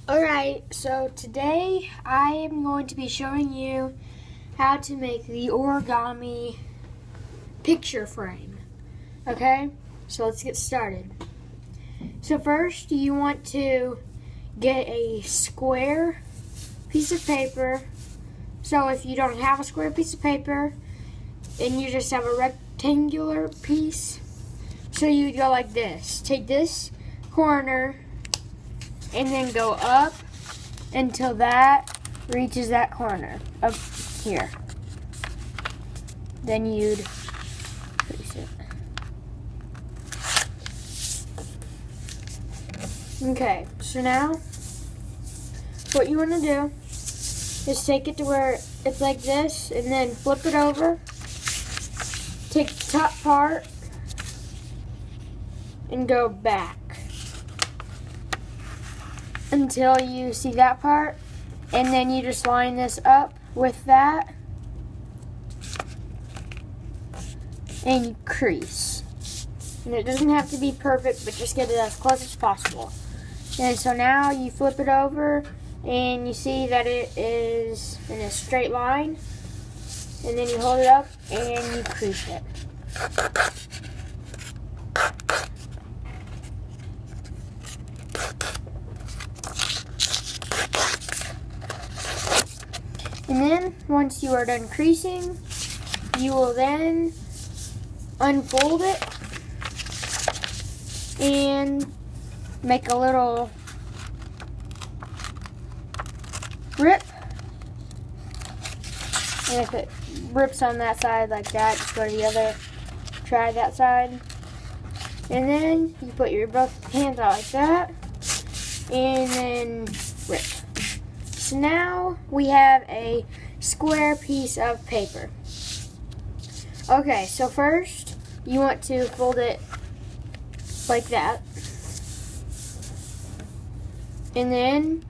Alright, so today I am going to be showing you how to make the origami picture frame. Okay, so let's get started. So first you want to get a square piece of paper. So if you don't have a square piece of paper and you just have a rectangular piece, so you would go like this. Take this corner and then go up until that reaches that corner up here. Then you'd crease it. Okay, so now what you want to do is take it to where it's like this and then flip it over. Take the top part and go back until you see that part, and then you just line this up with that and you crease. And it doesn't have to be perfect, but just get it as close as possible. And so now you flip it over and you see that it is in a straight line, and then you hold it up and you crease it. And then, once you are done creasing, you will then unfold it and make a little rip. And if it rips on that side like that, just go to the other, try that side. And then you put your both hands out like that, and then rip. So now we have a square piece of paper. Okay, so first you want to fold it like that. And then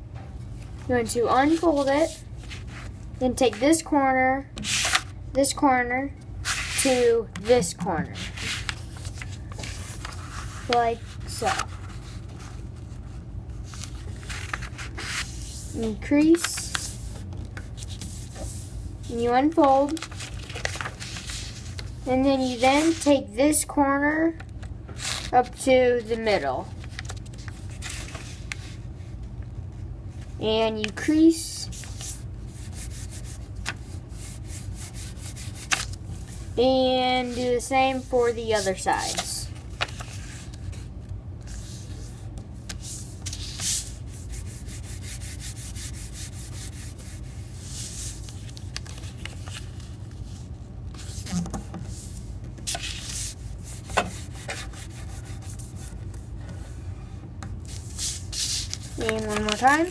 you want to unfold it. Then take this corner to this corner. Like so. And crease, and you unfold, and then you take this corner up to the middle, and you crease, and do the same for the other sides. And one more time.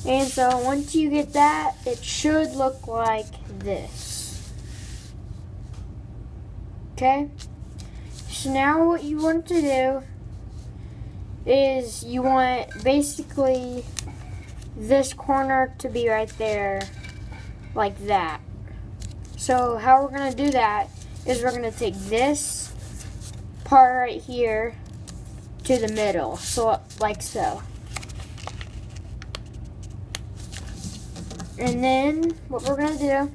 And so once you get that, it should look like this. Okay? So now what you want to do is you want basically this corner to be right there, like that. So how we're going to do that is we're going to take this part right here to the middle, so like so. And then what we're going to do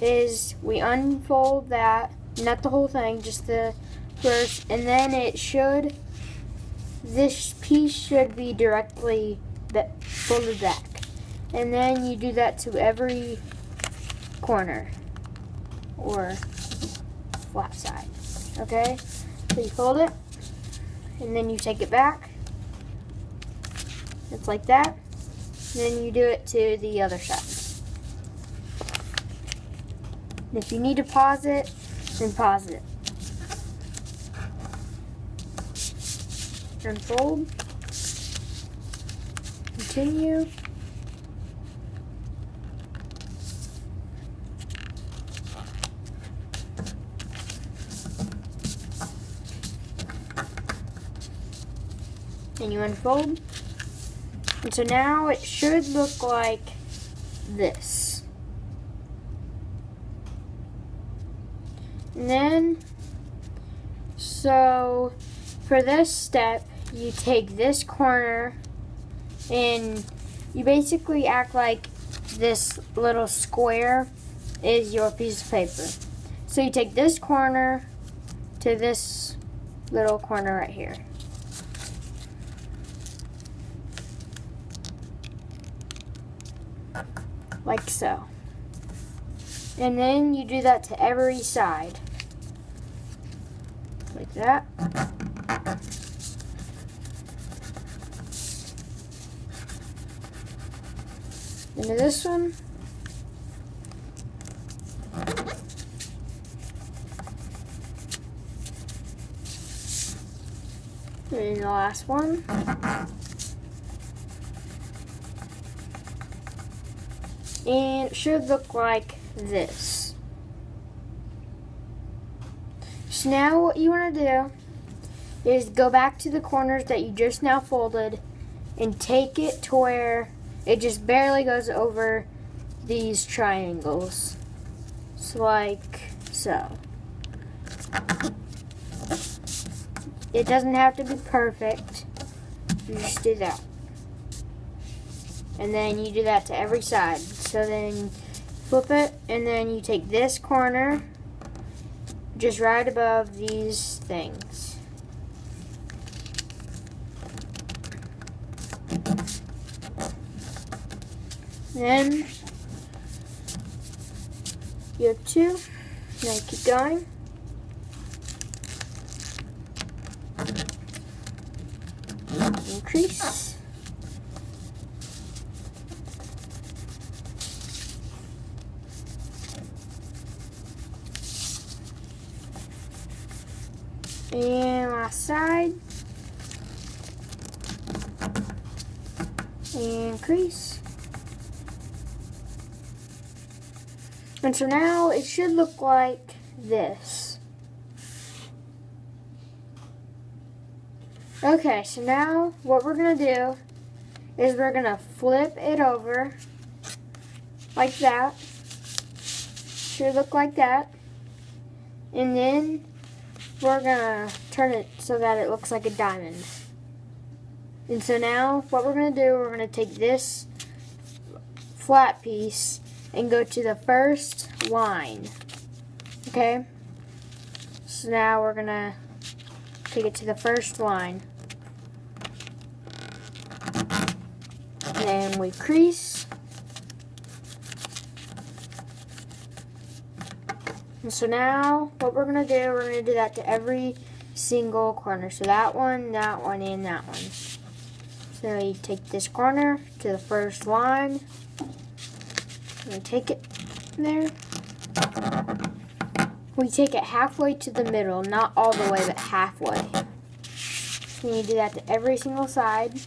is we unfold that, not the whole thing, just the first, and then this piece should be directly folded back. And then you do that to every corner or flat side. Okay? So you fold it, and then you take it back. It's like that. And then you do it to the other side. And if you need to pause it, then pause it. Unfold. Continue. And you unfold. And so now it should look like this. And then, so for this step, you take this corner and you basically act like this little square is your piece of paper. So you take this corner to this little corner right here. Like so. And then you do that to every side. Like that. Into this one. And the last one. And it should look like this. So now what you want to do is go back to the corners that you just now folded and take it to where it just barely goes over these triangles. So like so. It doesn't have to be perfect. You just do that. And then you do that to every side. So then flip it, and then you take this corner just right above these things. Then you have two. Now keep going. Increase. And last side. Increase. And so now it should look like this. Okay, so now what we're going to do is we're going to flip it over like that. Should look like that. And then we're going to turn it so that it looks like a diamond. And so now what we're going to do, we're going to take this flat piece and go to the first line. Okay? So now we're going to take it to the first line. Then we crease. And so now what we're going to do, we're going to do that to every single corner. So that one, and that one. So you take this corner to the first line. And take it there. We take it halfway to the middle, not all the way, but halfway. And you do that to every single side.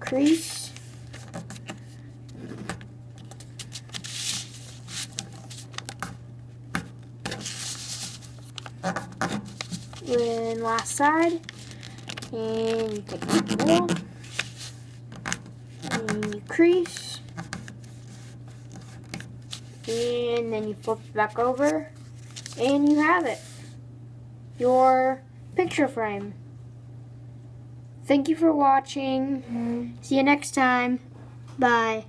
Crease. Then last side. And you take the wall. And you crease. And then you flip it back over. And you have it. Your picture frame. Thank you for watching. See you next time. Bye.